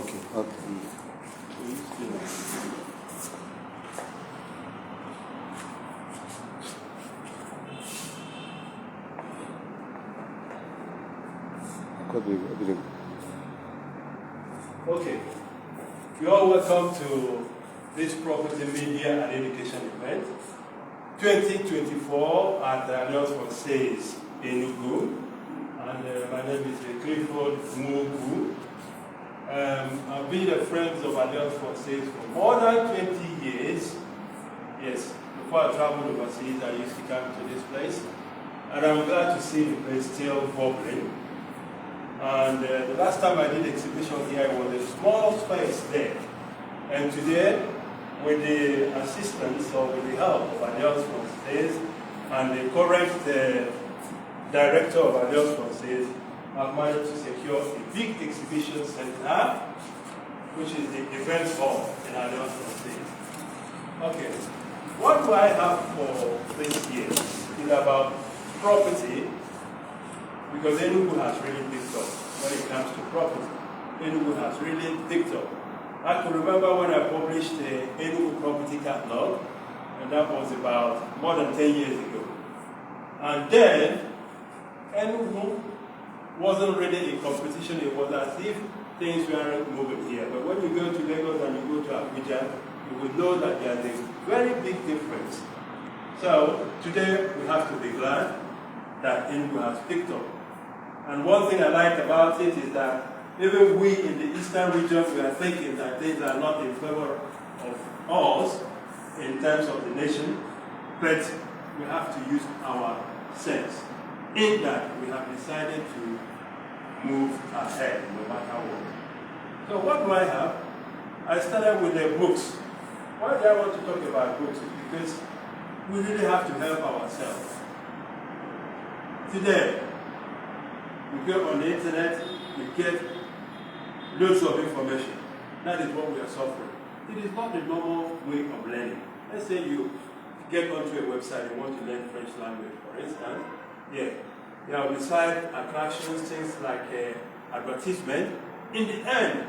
Okay. Okay. You are welcome to this property media and education event 2024 at the Française, Enugu. And my name is Enugu. I've been a friend of Française for more than 20 years. Yes, before I traveled overseas, I used to come to this place. And I'm glad to see the place still bubbling. And the last time I did exhibition here was a small space there. And today, with the assistance or with the help of Française and the current director of Française, I've managed to secure a big exhibition center, which is the event hall in Française. Okay, what do I have for this year? It's about property, because Enugu has really picked up when it comes to property. Enugu has really picked up. I can remember when I published the Enugu property catalog, and that was about more than 10 years ago. And then, Enugu wasn't really in competition. It was as if things weren't moving here. But when you go to Lagos and you go to Abuja, you will know that there's a very big difference. So, today we have to be glad that Enugu has picked up. And one thing I like about it is that even we in the eastern region, we are thinking that things are not in favor of us in terms of the nation, but we have to use our sense. In that, we have decided to move ahead, no matter what. So what do I have? I started with the books. Why do I want to talk about books? Because we really have to help ourselves. Today, we go on the internet, we get loads of information. That is what we are suffering. It is not the normal way of learning. Let's say you get onto a website and want to learn French language, for instance. Yeah, there will be side attractions, things like advertisement. In the end,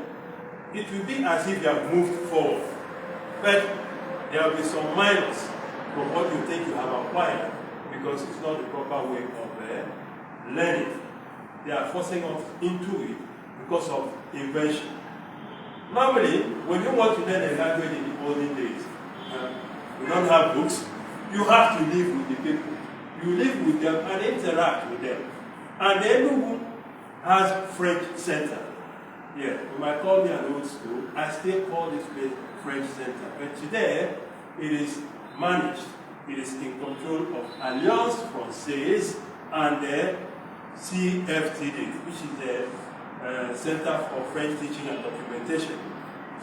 it will be as if you have moved forward. But there will be some minus from what you think you have acquired, because it's not the proper way of learning. They are forcing us into it because of invention. Normally, when you want to learn a language in the olden days, you don't have books, you have to live with the people. You live with them and interact with them. And Enugu has French Center. Yeah, you might call me an old school. I still call this place French Center. But today, it is managed. It is in control of Alliance Française and the CFTD, which is the Center for French Teaching and Documentation.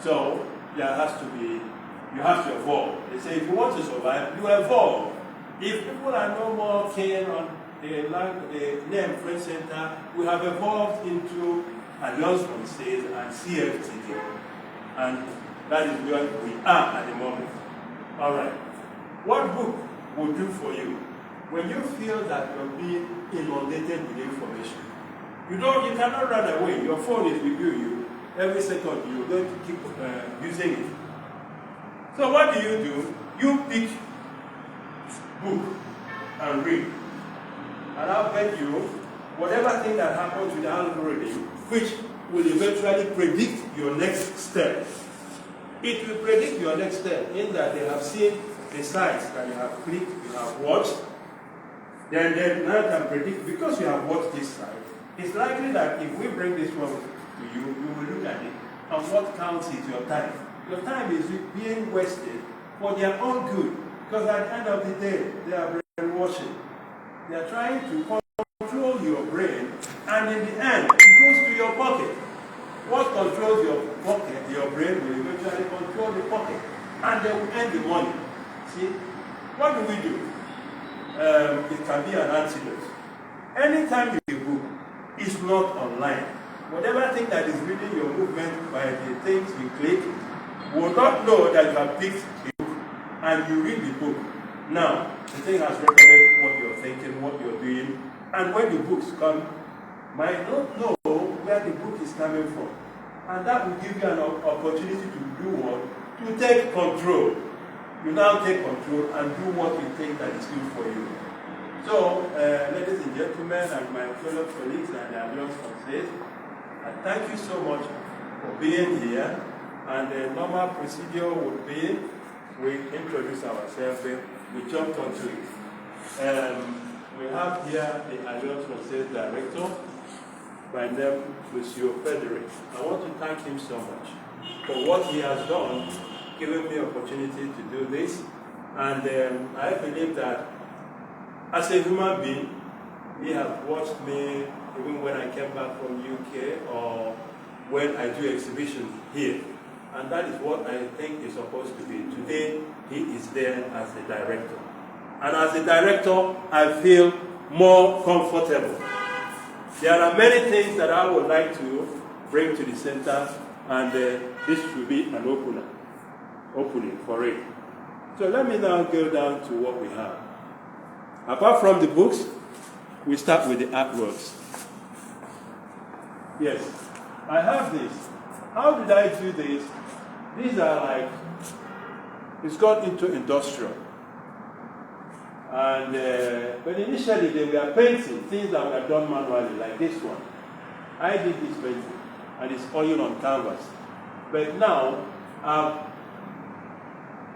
So there has to be, you have to evolve. They say if you want to survive, you evolve. If people are no more keen on the name French Center, we have evolved into Alliance Française and CFTD. And that is where we are at the moment. All right. What book will do for you when you feel that you're being inundated with information? You cannot run away. Your phone is with you. Every second you're going to keep using it. So what do? You pick book and read. And I'll bet you, whatever thing that happens with the algorithm, which will eventually predict your next step. It will predict your next step in that they have seen the sites that you have clicked, you have watched. Then they now can predict, because you have watched this site, it's likely that if we bring this one to you, you will look at it, and what counts is your time. Your time is being wasted for their own good, because at the end of the day, they are brainwashing. They are trying to control your brain, and in the end, it goes to your pocket. What controls your pocket, your brain, will eventually control the pocket, and they will earn the money. See, what do? It can be an antidote. Anytime you read a book, it's not online. Whatever thing that is reading your movement by the things you click will not know that you have picked a book, and you read the book. Now, the thing has recorded what you're thinking, what you're doing, and when the books come, might not know where the book is coming from. And that will give you an opportunity to do what? To take control. You now take control and do what you think that is good for you. So, ladies and gentlemen, and my fellow colleagues and the Alliance Française, I thank you so much for being here. And the normal procedure would be we introduce ourselves, we jump onto it. We have here the Alliance Française Director, by name Monsieur Frederick. I want to thank him so much for what he has done, giving me opportunity to do this. And I believe that as a human being, he has watched me even when I came back from UK or when I do exhibitions here. And that is what I think is supposed to be. Today, he is there as a director. And as a director, I feel more comfortable. There are many things that I would like to bring to the center, and this will be an opening for it. So let me now go down to what we have. Apart from the books, we start with the artworks. Yes, I have this. How did I do this? These are like, it's got into industrial. And but initially they were painting, things that were done manually, like this one. I did this painting, and it's oil on canvas. But now, I've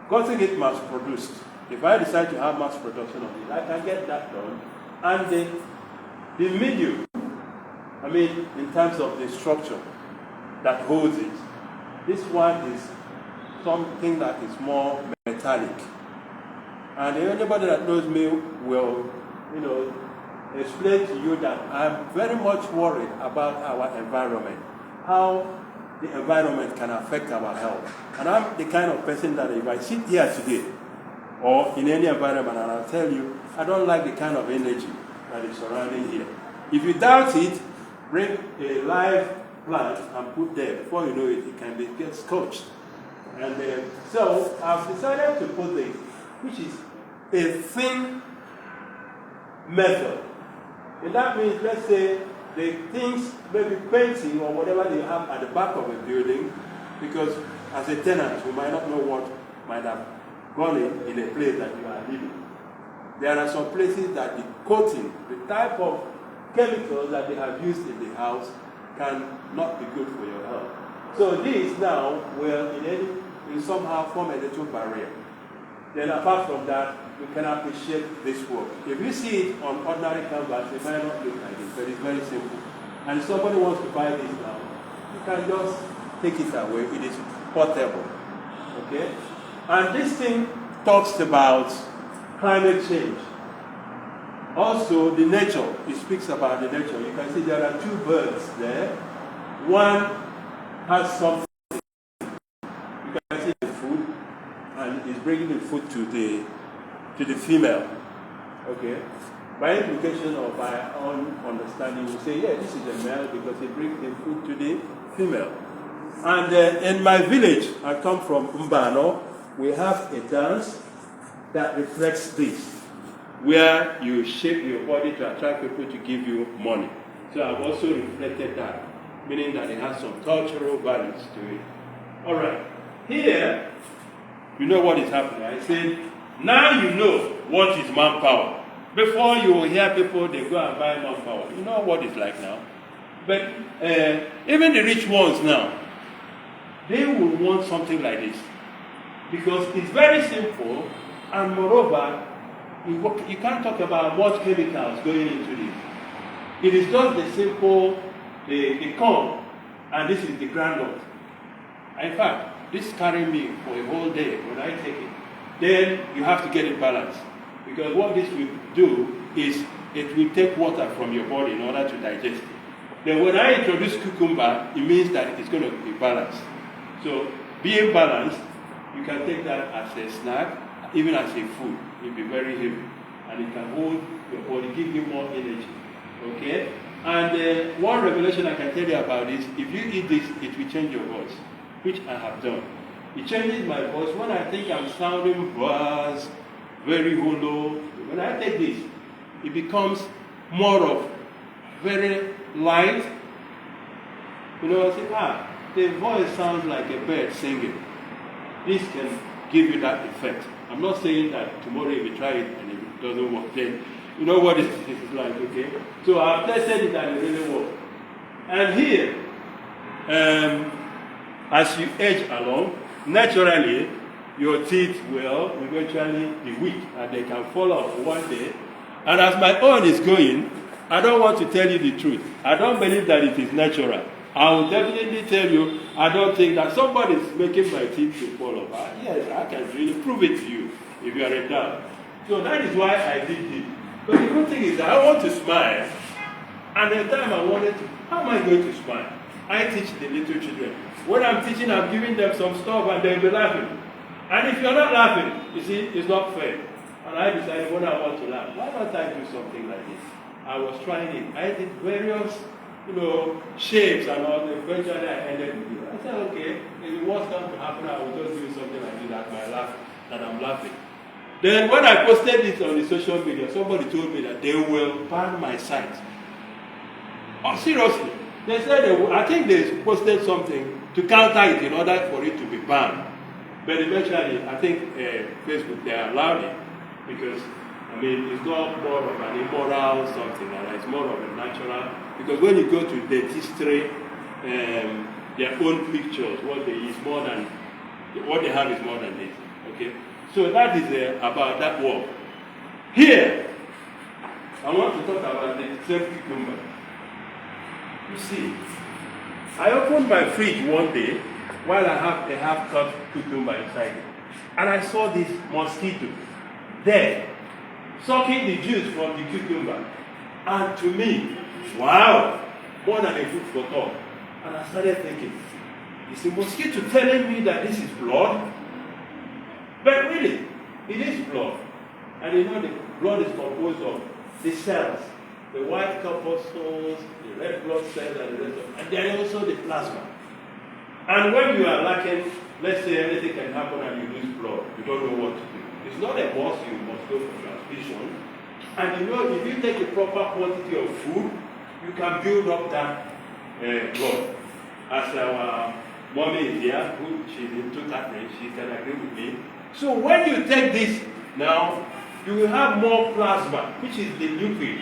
gotten it mass produced. If I decide to have mass production of it, I can get that done. And the medium, I mean, in terms of the structure that holds it, this one is something that is more metallic. And anybody that knows me will, explain to you that I'm very much worried about our environment, how the environment can affect our health. And I'm the kind of person that if I sit here today, or in any environment, and I'll tell you, I don't like the kind of energy that is surrounding here. If you doubt it, bring a live plant and put there. Before you know it, it can get scorched. And so I've decided to put this, which is a thin metal. And that means, let's say, the things, maybe painting or whatever they have at the back of a building, because as a tenant, you might not know what might have gone in a place that you are living. There are some places that the coating, the type of chemicals that they have used in the house can not be good for your health. So these now will in somehow form a little barrier. Then apart from that, you can appreciate this work. If you see it on ordinary canvas, it might not look like it, but it's very simple. And if somebody wants to buy this now, you can just take it away. It is portable. Okay? And this thing talks about climate change. Also, the nature. It speaks about the nature. You can see there are two birds there. One has something. You can see the food, and is bringing the food to the female. Okay? By implication or by our own understanding, we say, yeah, this is a male because he brings the food to the female. And in my village, I come from Mbano, we have a dance that reflects this, where you shape your body to attract people to give you money. So I've also reflected that, meaning that it has some cultural values to it. All right. Here, you know what is happening. I said, now you know what is manpower. Before you will hear people, they go and buy manpower. You know what it's like now. But even the rich ones now, they will want something like this. Because it's very simple, and moreover, you can't talk about much chemicals going into this. It is just the simple, the corn, and this is the groundnut. In fact, this carries me for a whole day when I take it. Then you have to get it balanced. Because what this will do is it will take water from your body in order to digest it. Then when I introduce cucumber, it means that it's going to be balanced. So being balanced, you can take that as a snack, even as a food. It will be very heavy. And it can hold your body, give you more energy. Okay? And one revelation I can tell you about is, if you eat this, it will change your voice, which I have done. It changes my voice when I think I'm sounding bass, very hollow. When I take this, it becomes more of very light. You know, I say, the voice sounds like a bird singing. This can give you that effect. I'm not saying that tomorrow if you try it and if it doesn't work, then you know what it's like, okay? So I've tested it and it really works. And here, as you edge along, naturally, your teeth will eventually be weak and they can fall off one day. And as my own is going, I don't want to tell you the truth. I don't believe that it is natural. I will definitely tell you, I don't think that somebody is making my teeth to fall off. Yes, I can really prove it to you if you are in doubt. So that is why I did it. But the good thing is that I want to smile. And the time I wanted to, how am I going to smile? I teach the little children. When I'm teaching, I'm giving them some stuff and they'll be laughing. And if you're not laughing, you see, it's not fair. And I decided when I want to laugh, why don't I do something like this? I was trying it. I did various, shapes and all. Eventually I ended with it. I said, okay, if the worst comes to happen, I will just do something like this that I'm laughing. Then when I posted this on the social media, somebody told me that they will ban my site. Oh, seriously. They said, I think they posted something to counter it in order for it to be banned. But eventually, I think Facebook, they allowed it because, it's not more of an immoral something, it's more of a natural. Because when you go to the distillery, their own pictures, what they have is more than this. Okay? So that is about that work. Here, I want to talk about the same cucumber. You see, I opened my fridge one day while I have a half-cut cucumber inside it. And I saw this mosquito there, sucking the juice from the cucumber. And to me, wow, more than a food for thought. And I started thinking, is the mosquito telling me that this is blood? But really, it is blood. And the blood is composed of the cells, the white corpuscles, the red blood cells, and the rest of it. And then also the plasma. And when you are lacking, let's say anything can happen and you lose blood, you don't know what to do. It's not a must, you must go for transfusion. And if you take a proper quantity of food, you can build up that blood. As our mommy is here, she's into Catherine, she can agree with me. So when you take this now, you will have more plasma, which is the liquid,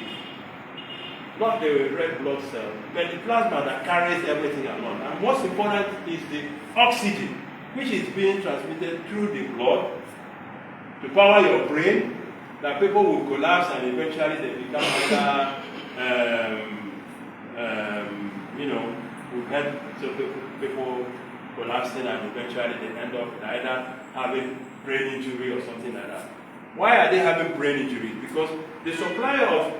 not the red blood cell, but the plasma that carries everything along. And most important is the oxygen, which is being transmitted through the blood to power your brain, that people will collapse and eventually they become we've had people collapsing and eventually they end up either having brain injury or something like that. Why are they having brain injuries? Because the supply of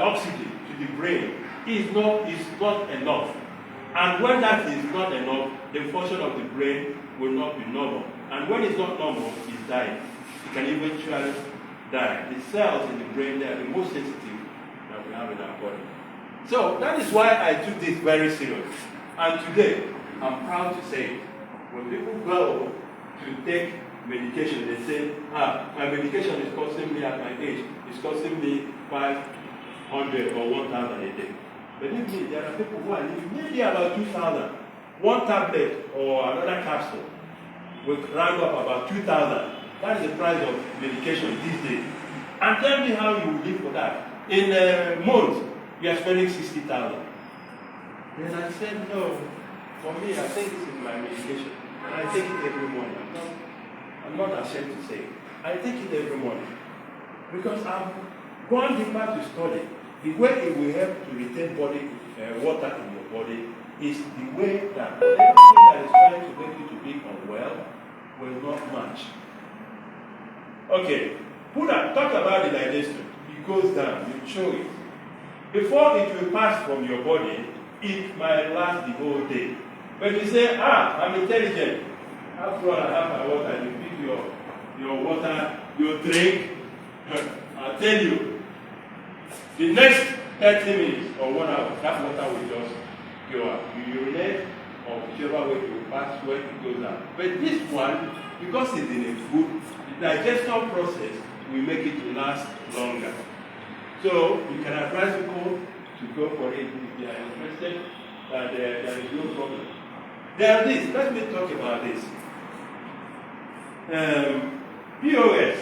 oxygen to the brain is not enough. And when that is not enough, the function of the brain will not be normal. And when it's not normal, it's dying. It can eventually die. The cells in the brain, they are the most sensitive that we have in our body. So that is why I took this very serious. And today, I'm proud to say, when people go to take medication, they say, my medication is costing me at my age, it's costing me 500 or 1,000 a day. Believe me, there are people who are living maybe about 2,000. One tablet or another capsule will round up about 2,000. That is the price of medication these days. And tell me how you will live for that. In a month, you are spending 60,000. Then I said, no, for me, I think this is my medication. And I take it every morning. I'm not ashamed to say it. I take it every morning. Because I've gone deeper to study. The way it will help to retain water in your body is the way that everything that is trying to make you to be unwell will not match. Okay, talk about the digestion. It goes down, you chew it. Before it will pass from your body, it might last the whole day. But you say, I'm intelligent. After all, I have my water. You pick your water, you drink. I'll tell you, the next 30 minutes or 1 hour, that water will just go out. You urinate or whichever way you pass when it goes down. But this one, because it's in a food, the digestion process will make it to last longer. So you can advise people to go for it if they are interested, that there is no problem. This. Let me talk about this. POS.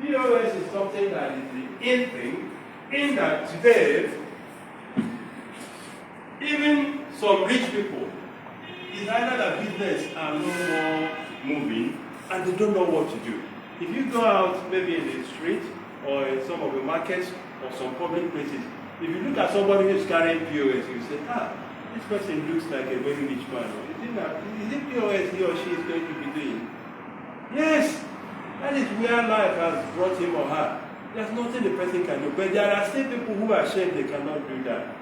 POS is something that is the in thing, in that today, even some rich people, it's either that business are no more moving and they don't know what to do. If you go out maybe in the street or in some of the markets or some public places, if you look at somebody who's carrying POS, you say, this person looks like a very rich man. Is it POS he or she is going to be doing? Yes, that is where life has brought him or her. There's nothing the person can do. But there are still people who are ashamed they cannot do that.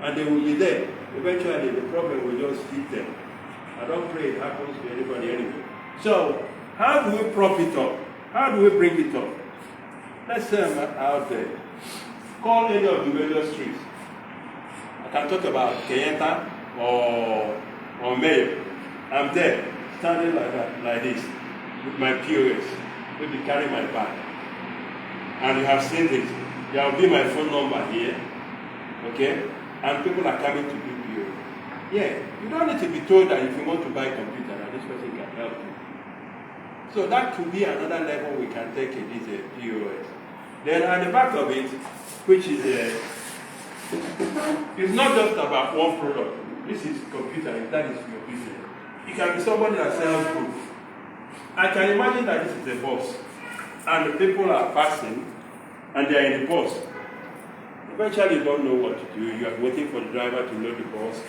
And they will be there. Eventually, the problem will just hit them. I don't pray it happens to anybody anyway. So, how do we prop it up? How do we bring it up? Let's say I'm out there. Call any of the major streets. I can talk about Kenyatta or Mayo. I'm there, standing like that, like this, with my POS. Maybe carry my bag. And you have seen this. There will be my phone number here. Okay? And people are coming to do POS. Yeah, you don't need to be told that if you want to buy a computer, that this person can help you. So that could be another level we can take in this POS. Then at the back of it, which is it's not just about one product. This is computer, if that is your business. It can be somebody that sells food. I can imagine that this is a bus, and the people are passing, and they are in the bus. Eventually, you don't know what to do. You are waiting for the driver to load the bus,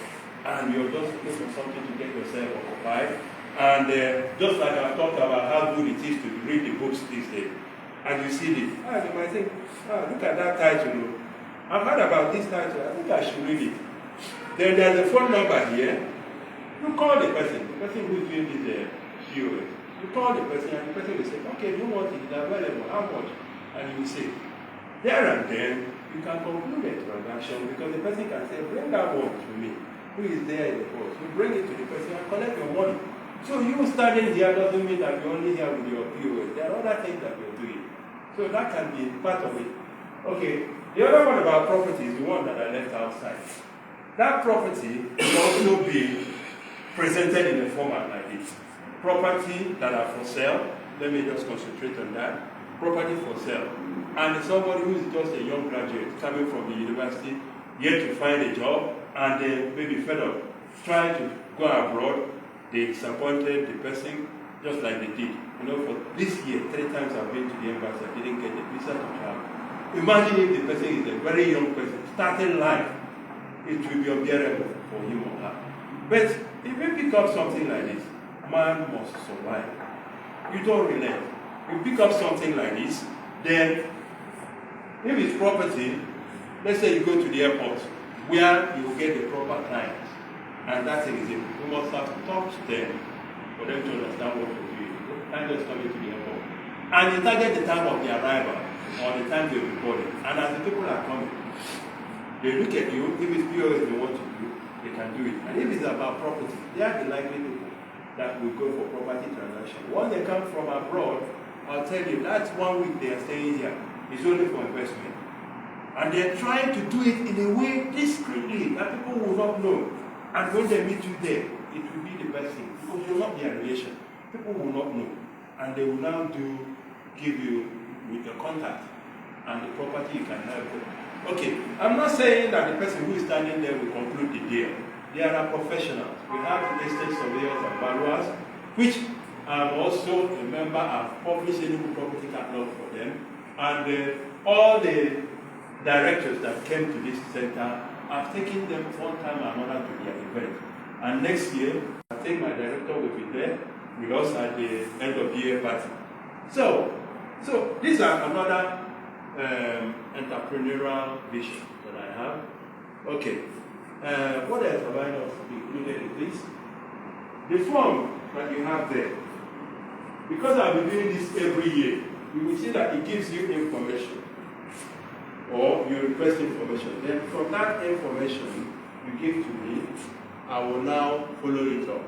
and you're just looking for something to get yourself occupied. And just like I've talked about how good it is to read the books these days, and you see this, you might think, look at that title. I've heard about this title. I think I should read it. Then there's a phone number here. You call the person who's doing this POS. You call the person, and the person will say, okay, you want it, it's available, how much? And you will say, there and then, you can conclude a transaction because the person can say, bring that one to me, who is there in the post. You bring it to the person and collect your money. So you standing here doesn't mean that you're only here with your POS. There are other things that you're doing. So that can be part of it. Okay, the other one about property is the one that I left outside. That property will also be presented in a format like this. Property that are for sale, let me just concentrate on that. Property for sale. And somebody who is just a young graduate coming from the university, yet to find a job, and they maybe fed up, trying to go abroad, they disappointed the person just like they did. You know, for this year, 3 times I've been to the embassy, I didn't get a visa to travel. Imagine if the person is a very young person, starting life, it will be unbearable for him or her. But if you pick up something like this, man must survive. You don't relent. You pick up something like this, then if it's property, let's say you go to the airport, where you will get the proper clients. And that thing is it. You must have to talk to them for them to understand what you're doing. The time is coming to the airport. And you target the time of their arrival or the time they report it. And as the people are coming, they look at you. If it's POS they want to do, they can do it. And if it's about property, they are the likely people that will go for property transaction. Once they come from abroad, I'll tell you, that's 1 week they are staying here. It's only for investment. And they're trying to do it in a way discreetly that people will not know. And when they meet you there, it will be the best thing. Because you're not their relation. People will not know. And they will now give you with your contact and the property you can help them. Okay, I'm not saying that the person who is standing there will conclude the deal. They are professionals. We have estate surveyors and valuers, which I'm also a member. I've published Enugu property catalog for them. And all the directors that came to this center, I've taken them one time or another to their event. And next year, I think my director will be there with us at the end of the year party. So these are another entrepreneurial vision that I have. Okay. What else have I not included in this? The form that you have there. Because I've been doing this every year, you will see that it gives you information. Or you request information. Then from that information you give to me, I will now follow it up.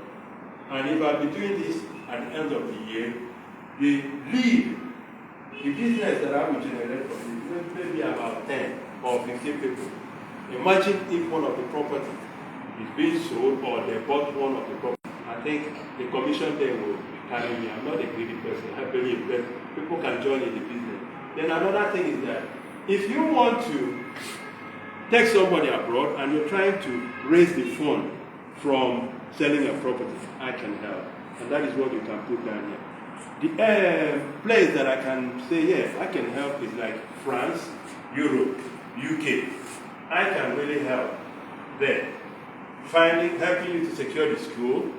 And if I'll be doing this at the end of the year, the lead, the business that I will generate from this, maybe about 10 or 15 people. Imagine if one of the property is being sold or they bought one of the property. I think the commission then will carry me. I'm not a greedy person. I believe that people can join in the business. Then another thing is that if you want to take somebody abroad and you're trying to raise the fund from selling a property, I can help. And that is what you can put down here. The place that I can say, yes, I can help is like France, Europe, UK. I can really help there. Helping you to secure the school,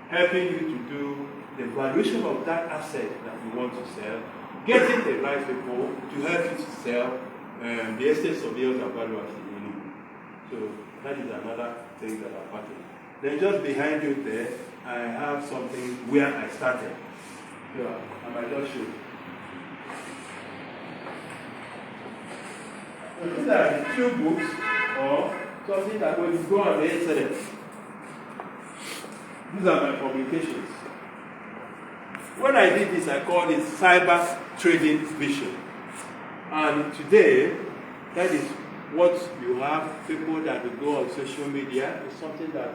helping you to do the valuation of that asset that you want to sell, getting the right people to help you to sell the estate surveyors and valuers in Enugu. So that is another thing that I'm working. Then just behind you there, I have something where I started. Yeah, I might just show you. So these are the 2 books or something that when you go on the internet, these are my publications. When I did this, I called it Cyber Trading Vision. And today, that is what you have, people that will go on social media. It's something that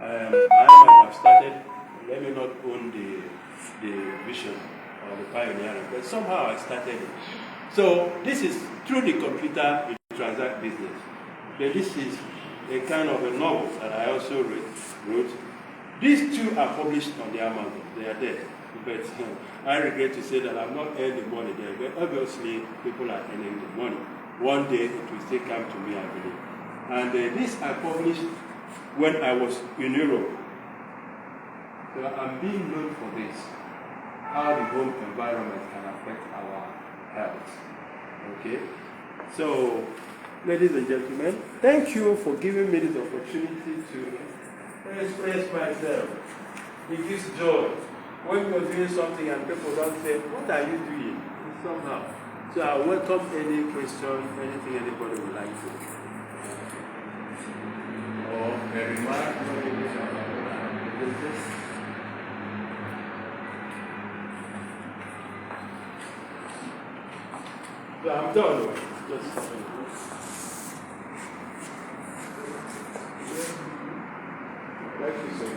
I might have started. Let me not own the vision or the pioneering, but somehow I started it. So this is through the computer you transact business. Then this is a kind of a novel that I also wrote. These 2 are published on the Amazon. They are there. But I regret to say that I've not earned the money there. But obviously, people are earning the money. One day it will still come to me, I believe. And this I published when I was in Europe. So I'm being known for this. How the home environment can affect our health. Okay? So, ladies and gentlemen, thank you for giving me this opportunity to express myself. It gives joy when you're doing something and people don't say, what are you doing? Somehow. So I welcome any question, anything anybody would like to. Or a remark. So I'm done. Thank you so much.